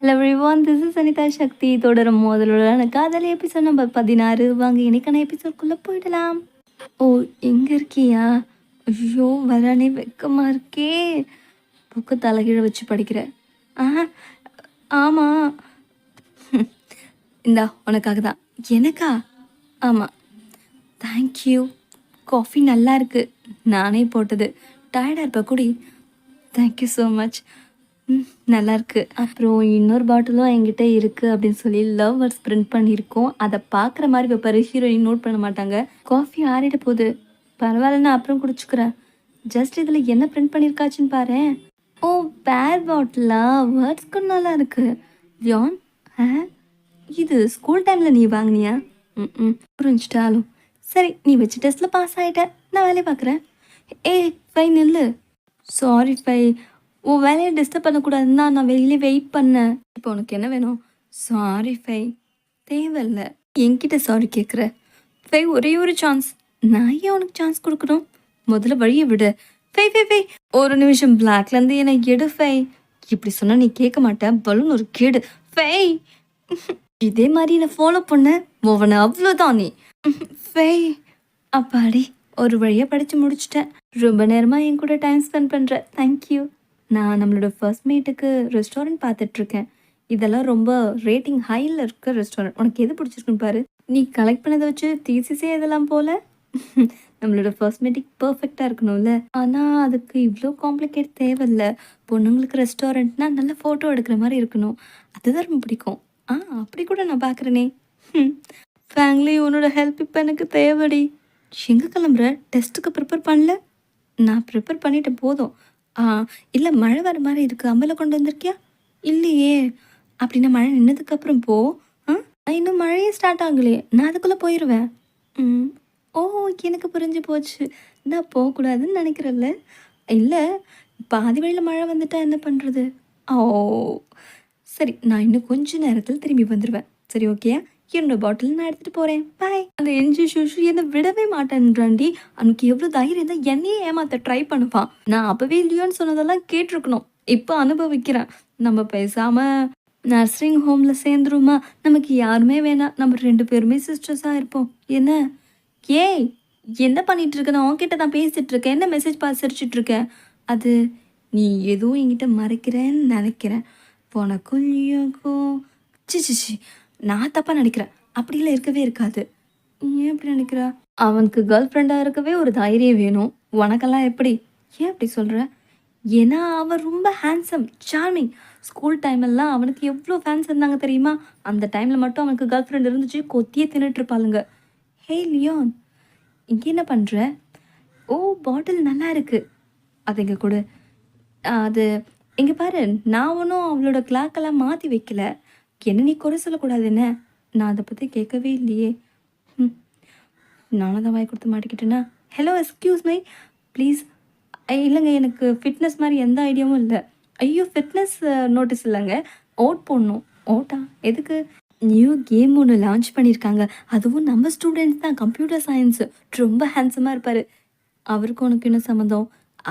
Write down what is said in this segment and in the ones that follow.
Hello everyone, this is Anitha Sakthi. தொடரும் மோதலுடனான காதல் எபிசோட் நம்பர் 16. வாங்க இன்னைக்கான எபிசோட்குள்ளே போயிடலாம். ஓ, எங்கே இருக்கியா? ஐயோ, வரானே வெக்கமாக இருக்கே. புக்கு தலைகீழ வச்சு படிக்கிறேன். ஆ, ஆமாம். இந்தா உனக்காக தான். எனக்கா? ஆமாம், தேங்க்யூ. காஃபி நல்லா இருக்கு, நானே போட்டது. டயர்டாக இருப்ப குடி. Thank you so much. நல்லாயிருக்கு. அப்புறம் இன்னொரு பாட்டிலும் என்கிட்ட இருக்குது அப்படின்னு சொல்லி லவ் வேர்ட்ஸ் பிரிண்ட் பண்ணியிருக்கோம். அதை பார்க்குற மாதிரி வைப்பாரு, ஹீரோயின் நோட் பண்ண மாட்டாங்க. காஃபி ஆறிட போகுது, பரவாயில்ல நான் அப்புறம் குடிச்சுக்கிறேன். ஜஸ்ட் இதில் என்ன பிரிண்ட் பண்ணியிருக்காச்சுன்னு பாரு. ஓ, பேர் பாட்டிலா? வேர்ட்ஸ்க்கு நல்லா இருக்குது. ஜான், ஆ, இது ஸ்கூல் டைமில் நீ வாங்கினியா? ம், புரிஞ்சிட்டாலும் சரி. நீ வச்சு டெஸ்ட்டில் பாஸ் ஆகிட்ட, நான் வேலையை பார்க்குறேன். ஏய் ஃபைன் இல்லை. சாரி ஃபை, உன் வேலையை டிஸ்டர்ப் பண்ணக்கூடாதுன்னு தான் நான் வெளியிலே வெயிட் பண்ணேன். இப்போ உனக்கு என்ன வேணும்? Sorry five. தேவையில்ல, என்கிட்ட சாரி கேட்குற. ஃபை, ஒரே ஒரு சான்ஸ். நான் ஏன் உனக்கு சான்ஸ் கொடுக்கணும்? முதல்ல வழியை விடு. ஃபை ஃபை ஃபை, ஒரு நிமிஷம். பிளாக்லேருந்து என்னை எடு ஃபை. இப்படி சொன்னால் நீ கேட்க மாட்டேன். பலூன் ஒரு கேடு ஃபை. இதே மாதிரி நான் ஃபாலோ பண்ண ஒவ்வொன்று அவ்வளோதான் நீ. ஃபை, அப்பாடி ஒரு வழியாக படித்து முடிச்சிட்டேன். ரொம்ப நேரமாக என் கூட டைம் ஸ்பெண்ட் பண்ணுறேன். தேங்க்யூ. நான் நம்மளோட ஃபர்ஸ்ட் மீட்டுக்கு ரெஸ்டாரண்ட் பார்த்துட்ருக்கேன். இதெல்லாம் ரொம்ப ரேட்டிங் ஹையில் இருக்க ரெஸ்டாரண்ட். உனக்கு எது பிடிச்சிருக்குன்னு பாரு. நீ கலெக்ட் பண்ணதை வச்சு தீசிஸே இதெல்லாம் போல். நம்மளோட ஃபர்ஸ்ட் மீட்டிங் பர்ஃபெக்டாக இருக்கணும்ல. ஆனால் அதுக்கு இவ்வளோ காம்ப்ளிகேட் தேவையில்லை. பொண்ணுங்களுக்கு ரெஸ்டாரண்ட்னா நல்ல ஃபோட்டோ எடுக்கிற மாதிரி இருக்கணும். அதுதான் ரொம்ப பிடிக்கும். அப்படி கூட நான் பார்க்குறேனே. ஃபேமிலி, உன்னோட ஹெல்ப் இப்போ எனக்கு தேவைடி. எங்கே கிளம்புற? டெஸ்ட்டுக்கு ப்ரிப்பேர் பண்ணல? நான் ப்ரிப்பேர் பண்ணிவிட்டு போதும். இல்லை, மழை வர மாதிரி இருக்குது. அம்பலை கொண்டு வந்திருக்கியா? இல்லையே. அப்படின்னா மழை நின்னதுக்கப்புறம் போ. இன்னும் மழையே ஸ்டார்ட் ஆகலையே, நான் அதுக்குள்ளே போயிடுவேன். ஓ, எனக்கு புரிஞ்சு போச்சு. நான் போகக்கூடாதுன்னு நினைக்கிறல்ல. இல்லை, பாதி வழியில் மழை வந்துட்டா என்ன பண்ணுறது? ஓ சரி, நான் இன்னும் கொஞ்சம் நேரத்தில் திரும்பி வந்துடுவேன். சரி, ஓகே. என்னோட பாட்டில் நான் எடுத்துகிட்டு போகிறேன். பாய். அந்த என்ஜி ஷூஷு என்னை விடவே மாட்டேன்றாண்டி. அவனுக்கு எவ்வளோ தைரியம் தான் என்னையே ஏமாற்ற ட்ரை பண்ணுவான். நான் அப்போவே இல்லையோன்னு சொன்னதெல்லாம் கேட்டிருக்கணும். இப்போ அனுபவிக்கிறேன். நம்ம பேசாமல் நர்சிங் ஹோமில் சேர்ந்துருமா? நமக்கு யாருமே வேணாம், நம்ம 2 பேருமே சிஸ்டர்ஸாக இருப்போம். என்ன? ஏய், என்ன பண்ணிகிட்டு இருக்க? நான் உன்கிட்ட தான் பேசிகிட்டு இருக்கேன். என்ன மெசேஜ் பார்த்து சிரிச்சிட்ருக்கேன்? அது நீ எதுவும் என்கிட்ட மறைக்கிறேன்னு நினைக்கிறேன். உனக்கும் நீக்கும் சி, நான் தப்பாக நினைக்கிறேன். அப்படிலாம் இருக்கவே இருக்காது. ஏன் அப்படி நினைக்கிறா? அவனுக்கு கேர்ள் ஃப்ரெண்டாக இருக்கவே ஒரு தைரியம் வேணும். உனக்கெல்லாம் எப்படி? ஏன் அப்படி சொல்கிற? ஏன்னா அவன் ரொம்ப ஹேண்ட்ஸம், சார்மிங். ஸ்கூல் டைமெல்லாம் அவனுக்கு எவ்வளோ ஃபேன்ஸ் இருந்தாங்க தெரியுமா? அந்த டைமில் மட்டும் அவனுக்கு கேர்ள் ஃப்ரெண்ட் இருந்துச்சு, கொத்தியே தின்னுட்ருப்பாளுங்க. ஹே லியோன், இங்கே என்ன பண்ணுற? ஓ, பாட்டில் நல்லா இருக்குது. அது இங்கே கொடு. அது இங்கே பாரு, நான் ஒன்றும் அவளோட கிளாக்கெல்லாம் மாற்றி வைக்கல. என்ன நீ குறை சொல்லக்கூடாது என்ன? நான் அதை பற்றி கேட்கவே இல்லையே. நானும் தான் வாய் கொடுத்து மாட்டிக்கிட்டேன்னா. Hello, excuse me please. இல்லைங்க, எனக்கு ஃபிட்னஸ் மாதிரி எந்த ஐடியாவும் இல்லை. ஐயோ, ஃபிட்னஸ் நோட்டீஸ் இல்லைங்க. ஓட் போடணும். ஓட்டா எதுக்கு? நியூ கேம் ஒன்று லான்ச் பண்ணியிருக்காங்க. அதுவும் நம்ம ஸ்டூடெண்ட்ஸ் தான், கம்ப்யூட்டர் சயின்ஸு. ரொம்ப ஹேண்ட்ஸமாக இருப்பார். அவருக்கு உனக்கு என்ன சம்மந்தம்?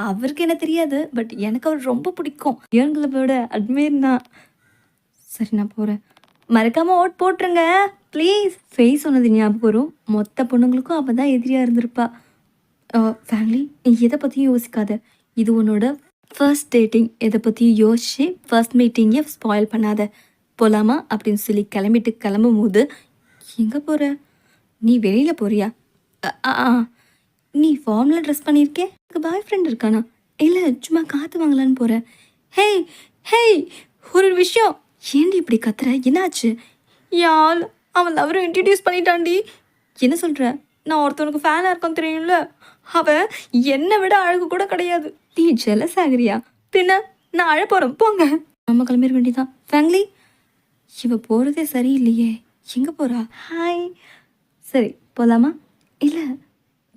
அவருக்கு என்ன தெரியாது, பட் எனக்கு அவர் ரொம்ப பிடிக்கும். ஏன்களை விட அட்மையர்னா. சரி, நான் போகிறேன். மறக்காமல் ஓட் போட்டுருங்க ப்ளீஸ். ஃபேஸ் சொன்னது ஞாபகம் வரும். மொத்த பொண்ணுங்களுக்கும் அவள் தான் எதிரியாக இருந்திருப்பா. ஃபேமிலி, நீ எதை பற்றியும் யோசிக்காத. இது உன்னோட ஃபர்ஸ்ட் டேட்டிங். எதை பற்றியும் யோசிச்சு ஃபர்ஸ்ட் மீட்டிங்கை ஸ்பாயில் பண்ணாத. போகலாமா அப்படின்னு சொல்லி கிளம்பும் போது, எங்கே போகிற? நீ வெளியில் போறியா? நீ ஃபார்மில் ட்ரெஸ் பண்ணியிருக்கே. எனக்கு பாய் ஃப்ரெண்ட் இருக்கானா? இல்லை, சும்மா காற்று வாங்கலான்னு போகிறேன். ஹேய் ஹேய், ஒரு விஷயம். ஏண்டி இப்படி கத்துற? என்னாச்சு? யாழ், அவன் லவரை இன்ட்ரடியூஸ் பண்ணிட்டான்டி. என்ன சொல்கிற? நான் ஒருத்தவனுக்கு ஃபேனாக இருக்கான் தெரியும்ல. அவன் என்னை விட அழகு கூட கிடையாது. நீ ஜெலஸ் ஆகிறியா? பின்ன நான் அழ போகிறேன், போங்க. நம்ம கிளம்பிட வேண்டிதான். ஃபேமிலி, இவ போகிறதே சரியில்லையே. எங்கே போகிறா? ஹாய். சரி, போகலாமா? இல்லை,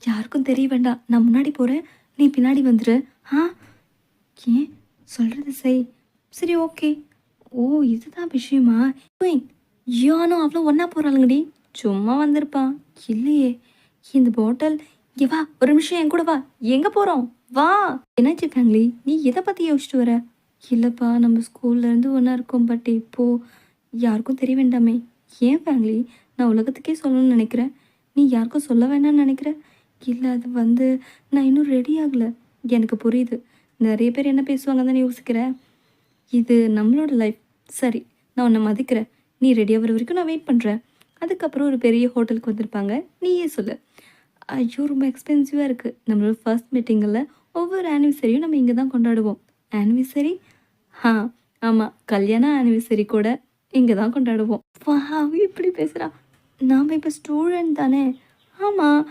யாருக்கும் தெரிய வேண்டாம். நான் முன்னாடி போகிறேன், நீ பின்னாடி வந்துடு. ஏன் சொல்கிறது செய். சரி, ஓகே. ஓ, இதுதான் விஷயமா? யானும் அவ்வளோ ஒன்றா போகிறாளுங்கடி. சும்மா வந்திருப்பான். இல்லையே, இந்த பாட்டில். இங்கே வா, ஒரு நிமிஷம் என் கூட வா. எங்கே போகிறோம்? வா. என்னாச்சு ஃபேமிலி, நீ எதை பற்றி யோசிச்சுட்டு வர? இல்லைப்பா நம்ம ஸ்கூல்லேருந்து ஒன்றா இருக்கோம். பட் இப்போது யாருக்கும் தெரிய வேண்டாமே. ஏன் ஃபேமிலி? நான் உலகத்துக்கே சொல்லணும்னு நினைக்கிறேன். நீ யாருக்கும் சொல்ல வேணாம்னு நினைக்கிற? இல்லை அது வந்து நான் இன்னும் ரெடி ஆகலை. எனக்கு புரியுது. நிறைய பேர் என்ன பேசுவாங்கன்னு தான் யோசிக்கிறேன். இது நம்மளோட லைஃப். சரி, நான் உன்னை மதிக்கிறேன். நீ ரெடி ஆகுற வரைக்கும் நான் வெயிட் பண்ணுறேன். அதுக்கப்புறம் ஒரு பெரிய ஹோட்டலுக்கு வந்திருப்பாங்க. நீயே சொல்லு. ஐயோ! ரொம்ப எக்ஸ்பென்சிவாக இருக்குது. நம்மளோட ஃபர்ஸ்ட் மீட்டிங்கில் ஒவ்வொரு ஆனிவர்சரியும் நம்ம இங்கே தான் கொண்டாடுவோம். ஆனிவர்சரி? ஆ ஆமாம். கல்யாண ஆனிவர்சரி கூட இங்கே தான் கொண்டாடுவோம். வாவ்! இப்படி பேசுகிறா. நாம் இப்போ ஸ்டூடெண்ட் தானே. ஆமாம்.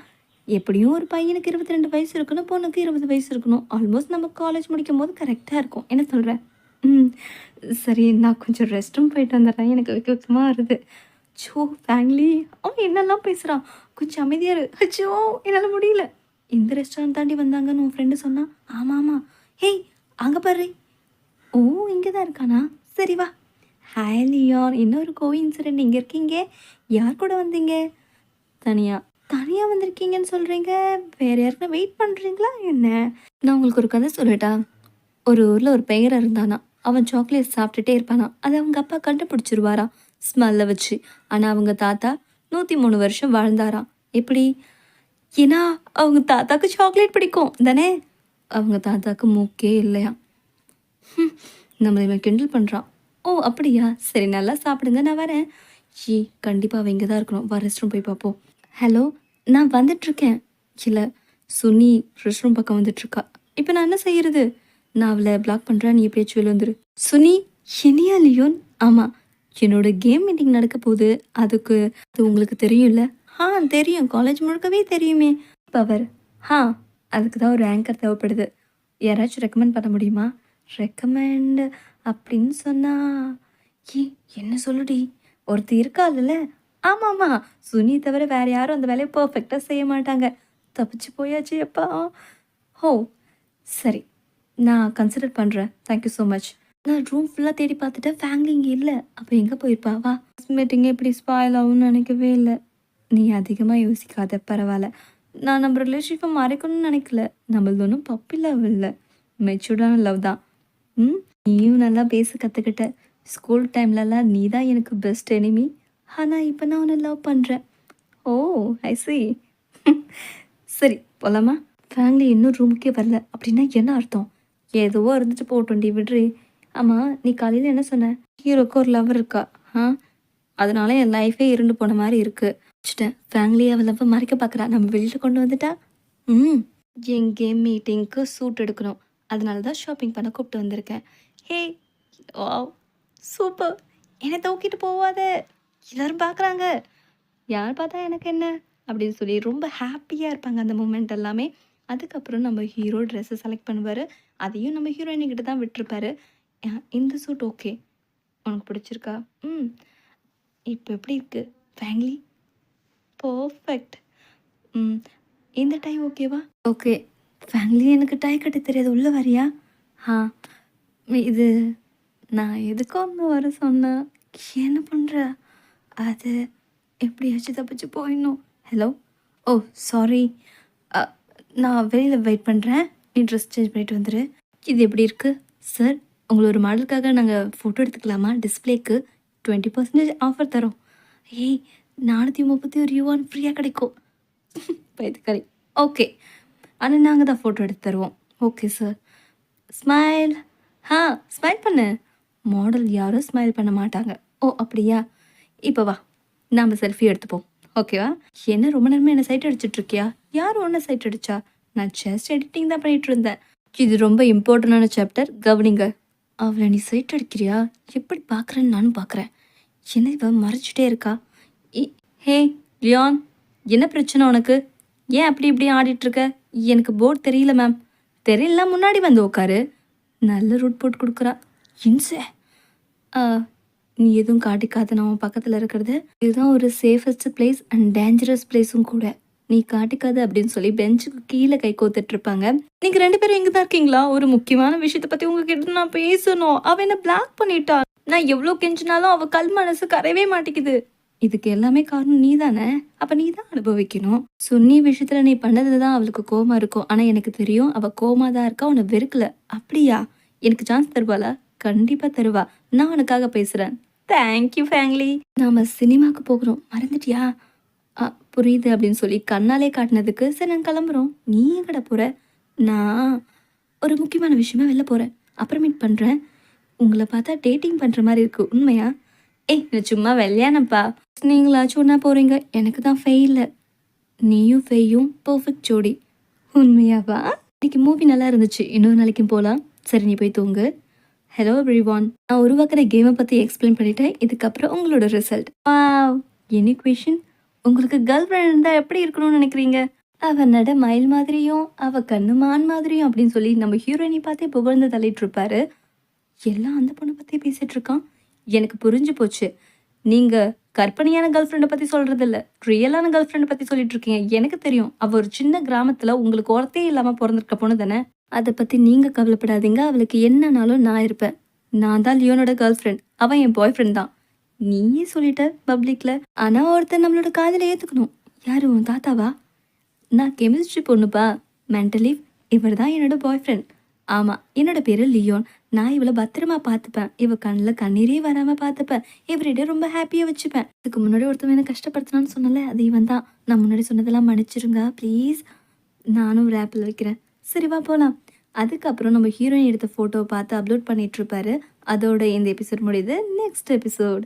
எப்படியும் ஒரு பையனுக்கு 22 வயசு இருக்கணும், பொண்ணுக்கு 20 வயசு இருக்கணும். ஆல்மோஸ்ட் நம்ம காலேஜ் முடிக்கும் போது கரெக்டாக இருக்கும். என்ன சொல்கிற? ம். சரி, நான் கொஞ்சம் ரெஸ்ட் ரூம் போயிட்டு வந்துடுறேன். எனக்கு வெக்க வெக்கமா வருது. அச்சோ! ஃபேமிலி அவன் என்னெல்லாம் பேசுகிறான். கொஞ்சம் அமைதியா இரு. அச்சோ! என்னால் முடியல. இந்த ரெஸ்டாரண்ட் தாண்டி வந்தாங்கன்னு உன் ஃப்ரெண்டு சொன்னா. ஆமாம் ஆமாம். ஹேய், அங்கே பாரு. ஓ! இங்கே தான் இருக்கானா? சரி வா. ஹாய் லியான். இன்னொரு கோஇன்சிடென்ட். இங்கே இருக்கீங்க. யார் கூட வந்தீங்க? தனியா. தனியா வந்திருக்கீங்கன்னு சொல்கிறீங்க. வேறு யாருக்குன்னா வெயிட் பண்ணுறீங்களா என்ன? நான் உங்களுக்கு ஒரு கதை சொல்லட்டா? ஒரு ஊரில் ஒரு பெயர் இருந்தானா. அவன் சாக்லேட் சாப்பிட்டுட்டே இருப்பானா. அதை அவங்க அப்பா கண்டுபிடிச்சிருவாராம் ஸ்மெல்லை வச்சு. ஆனால் அவங்க தாத்தா 103 வருஷம் வாழ்ந்தாராம். எப்படி? ஏன்னா அவங்க தாத்தாக்கு சாக்லேட் பிடிக்கும் தானே. அவங்க தாத்தாக்கு மூக்கே இல்லையா. நம்மளை இவன் கிண்டல் பண்ணுறான். ஓ அப்படியா? சரி, நல்லா சாப்பிடுங்க, நான் வரேன். ஏ கண்டிப்பாக அவள் இங்கே தான் இருக்கணும். வா, ரெஸ்ட் ரூம் போய் பார்ப்போம். ஹலோ, நான் வந்துட்டுருக்கேன். இல்லை, சுனி ரெஸ்ட் ரூம் பக்கம் வந்துட்டுருக்கா. இப்போ நான் என்ன செய்யறது? நான் அவளை பிளாக் பண்ணுறேன். நீ எப்படியாச்சும் வெளில வந்துரு. சுனி, என்னையா லியோன்? ஆமாம், என்னோட கேம் மீட்டிங் நடக்க போகுது. அதுக்கு அது உங்களுக்கு தெரியும்ல? ஆ தெரியும், காலேஜ் முழுக்கவே தெரியுமே. பவர். ஆ அதுக்கு தான் ஒரு ஆங்கர் தேவைப்படுது. யாராச்சும் ரெக்கமெண்ட் பண்ண முடியுமா? ரெக்கமெண்ட் அப்படின்னு சொன்னா ஏ என்ன சொல்லுடி? ஒருத்தி இருக்காள்ல. ஆமாம் ஆமாம், சுனி தவிர வேறு யாரும் அந்த வேலையை பர்ஃபெக்டாக செய்ய மாட்டாங்க. தப்பிச்சு போயாச்சு எப்பா. ஓ சரி, நான் கன்சிடர் பண்ணுறேன். Thank you so much. நான் ரூம் ஃபுல்லாக தேடி பார்த்துட்டேன். ஃபேமிலி இங்கே இல்லை. அப்போ எங்கே போயிருப்பா? வா. மீட்டிங்கே இப்படி ஸ்பாயில் ஆகும்னு நினைக்கவே இல்லை. நீ அதிகமாக யோசிக்காத, பரவாயில்ல. நான் நம்ம ரிலேஷன்ஷிப்பை மறைக்கணும்னு நினைக்கல. நம்மளது ஒன்றும் பப்பி லவ் இல்லை, மெச்சூர்டான லவ் தான். ம் நீயும் நல்லா பேச கற்றுக்கிட்ட. ஸ்கூல் டைம்லலாம் நீ தான் எனக்கு பெஸ்ட் எனிமி. ஆனால் இப்போ நான் உன்னை லவ் பண்ணுறேன். ஓ ஐ சி. சரி போகலாமா? ஃபேமிலி இன்னும் ரூமுக்கே வரல அப்படின்னா என்ன அர்த்தம்? ஏதோ இருந்துட்டு போட்டோண்டி, விடுறி. ஆமாம், நீ காலையில் என்ன சொன்ன? ஹீரோக்கு ஒரு லவர் இருக்கா? ஆ அதனால என் லைஃபே இருண்டு போன மாதிரி இருக்குது. வச்சுட்டேன். ஃபேமிலி அவள் லவ்வை மறைக்க பார்க்குறா. நம்ம வெளியில் கொண்டு வந்துட்டா. ம் என் கேம் மீட்டிங்க்கு சூட் எடுக்கணும். அதனால தான் ஷாப்பிங் பண்ண கூப்பிட்டு வந்திருக்கேன். Hey wow super. என்னை தூக்கிட்டு போவாத, எல்லாரும் பார்க்குறாங்க. யார் பார்த்தா எனக்கு என்ன அப்படின்னு சொல்லி ரொம்ப ஹாப்பியாக இருப்பாங்க அந்த மூமெண்ட் எல்லாமே. அதுக்கப்புறம் நம்ம ஹீரோ ட்ரெஸ்ஸை செலக்ட் பண்ணுவார். அதையும் நம்ம ஹீரோயினிக்கிட்ட தான் விட்டுருப்பாரு. இந்த சூட் ஓகே, உனக்கு பிடிச்சிருக்கா? ம் இப்போ எப்படி இருக்குது ஃபேமிலி? பர்ஃபெக்ட். ம் இந்த டைம் ஓகேவா? ஓகே. ஃபேமிலி எனக்கு டை கட்ட தெரியாது. உள்ளே வரியா? ஆ இது நான் எதுக்கு ஒன்று வர சொன்னேன்? என்ன பண்ணுற? அது எப்படியாச்சும் தப்பிச்சு போயிடணும். ஹலோ, ஓ சாரி. நான் வெளியில் வெயிட் பண்ணுறேன். நீ ட்ரெஸ் சேஞ்ச் பண்ணிட்டு வந்துடு. இது எப்படி இருக்குது சார்? உங்களை ஒரு மாடலுக்காக நாங்கள் ஃபோட்டோ எடுத்துக்கலாமா? டிஸ்பிளேக்கு 20% ஆஃபர் தரோம். ஏய் 431 யூவான் ஃப்ரீயாக கிடைக்கும். பைத்துக்கறி. ஓகே, ஆனால் நாங்கள் தான் ஃபோட்டோ எடுத்து தருவோம். Okay sir. ஸ்மைல். ஆ ஸ்மைல் பண்ணு. மாடல் யாரும் ஸ்மைல் பண்ண மாட்டாங்க. ஓ அப்படியா? இப்போ வா, நாம் செல்ஃபி எடுத்துப்போம். ஓகேவா? என்ன ரொம்ப நேரமாக என்ன சைட் அடிச்சிட்ருக்கியா? யார் ஒன்று சைட் அடிச்சா? நான் ஜஸ்ட் எடிட்டிங் தான் பண்ணிகிட்டு இருந்தேன். இது ரொம்ப இம்பார்ட்டண்டான சாப்டர், கவனிங்க. அவளை நீ சைட் அடிக்கிறியா? எப்படி பார்க்குறேன்னு நானும் பார்க்குறேன். என்ன இவ மறைச்சிட்டே இருக்கா? ஹே லியான், என்ன பிரச்சனை உனக்கு? ஏன் அப்படி இப்படி ஆடிட்டுருக்க? எனக்கு போர்டு தெரியல மேம். தெரியல, முன்னாடி வந்து உட்காரு. நல்ல ரூட் போட்டு கொடுக்குறா. இன்சே நீ எதுவும் காட்டிக்காத. நான் உன் பக்கத்தில் இருக்கிறது இதுதான் ஒரு சேஃபஸ்ட் பிளேஸ் அண்ட் டேஞ்சரஸ் பிளேஸும் கூட. நீ காட்டிக்காத அப்படின்னு சொல்லி பெஞ்சுக்கு கீழே கை கோத்துட்டு இருப்பாங்க. நீங்க 2 பேரும் இங்கே தான் இருக்கீங்களா? ஒரு முக்கியமான விஷயத்தை பற்றி உங்ககிட்ட நான் பேசணும். அவள் என்ன பிளாக் பண்ணிட்டா. நான் எவ்வளோ கெஞ்சினாலும் அவள் கல் மனசு கரையவே மாட்டேங்குது. இதுக்கு எல்லாமே காரணம் நீ தானே. அப்போ நீ தான் அனுபவிக்கணும். சுன்னி விஷயத்தில் நீ பண்ணது தான் அவளுக்கு கோமா இருக்கும். ஆனால் எனக்கு தெரியும் அவள் கோமா தான் இருக்கா, உன்னை வெறுக்கல. அப்படியா? எனக்கு சான்ஸ் தருவாளா? கண்டிப்பா தருவா. நான் உனக்காக பேசுறேன். தேங்க் யூ ஃபேங்லி. நாம சினிமாக்கு போகிறோம். மறந்துட்டியா? அ புரியுது அப்படின்னு சொல்லி கண்ணாலே காட்டுனதுக்கு, சரி நாங்க கிளம்புறோம். நீ எங்கடா போற? நான் ஒரு முக்கியமான விஷயமா வெளில போறேன். அப்புறம் மீட் பண்றேன். உங்கள பார்த்தா டேட்டிங் பண்ற மாரி இருக்கு. உண்மையா? ஏய் நான் சும்மா விளையாடுனேன்ப்பா. நீங்களாச்சும் ஒண்ணா போறீங்க. எனக்கு தான் ஃபெயிலு. நீயும் ஃபெய்யும் பெர்ஃபெக்ட் ஜோடி. உண்மையாவா? இன்னைக்கு மூவி நல்லா இருந்துச்சு. இன்னொரு நாளைக்கும் போலாம். சரி நீ போய் தூங்கு. Hello everyone. நான் உருவாக்குற கேம பத்தி எக்ஸ்பிளைன் பண்ணிட்டேன். இதுக்கப்புறம் உங்களோட ரிசல்ட். வாவ்! Any question? உங்களுக்கு கேர்ள் ஃபிரெண்ட் இருந்தா எப்படி இருக்கணும்னு நினைக்கிறீங்க? அவ நட மயில் மாதிரியும், அவ கண்ணு மான் மாதிரியும் அப்படின்னு சொல்லி நம்ம ஹீரோயினி பார்த்தே புகழ்ந்து தள்ளிட்டு இருப்பாரு. எல்லாம் அந்த பொண்ண பத்தியே பேசிட்டு இருக்கான். எனக்கு புரிஞ்சு போச்சு. நீங்க கற்பனையான கேர்ள் ஃபிரெண்ட பத்தி சொல்றது இல்ல. ரியலான கேர்ள் ஃபிரெண்ட பத்தி சொல்லிட்டு இருக்கீங்க. எனக்கு தெரியும். அவ ஒரு சின்ன கிராமத்துல உங்களுக்கு ஒருத்தே இல்லாம பொறந்திருக்க பொண்ணு தானே. அத பத்தி நீங்க கவலைப்படாதீங்க. அவளுக்கு என்னனாலும் நான் இருப்பேன். நான் தான் லியோனோட கேர்ள் ஃபிரெண்ட். அவன் என் பாய் ஃபிரெண்ட் தான். நீயே சொல்லிட்ட பப்ளிக்ல. ஆனா ஒருத்தர் நம்மளோட காதல ஏத்துக்கணும். யாரு உன் தாத்தாவா? நான் கெமிஸ்ட்ரி பொண்ணுப்பா. Mental leave. இவர் தான் என்னோட பாய் ஃப்ரெண்ட். ஆமா, என்னோட பேரு லியோன். நான் இவள பத்திரமா பார்த்துப்பேன். இவ கண்ணுல கண்ணீரே வராம பார்த்துப்பேன். எவ்ரிடே ரொம்ப ஹாப்பியா வச்சுப்பேன். இதுக்கு முன்னாடி ஒருத்தவன் என்ன கஷ்டப்படுத்தினான்னு சொன்னல, அது இவன் தான். நான் முன்னாடி சொன்னதெல்லாம் மன்னிச்சிருங்க ப்ளீஸ். நானும் ஒரு ஆப்பில் வைக்கிறேன். சரி வா போலாம். அதுக்கப்புறம் நம்ம ஹீரோயின் எடுத்த ஃபோட்டோவ பார்த்து அப்லோட் பண்ணிட்டு இருப்பாரு. அதோட இந்த எபிசோட் முடியுது. Next episode.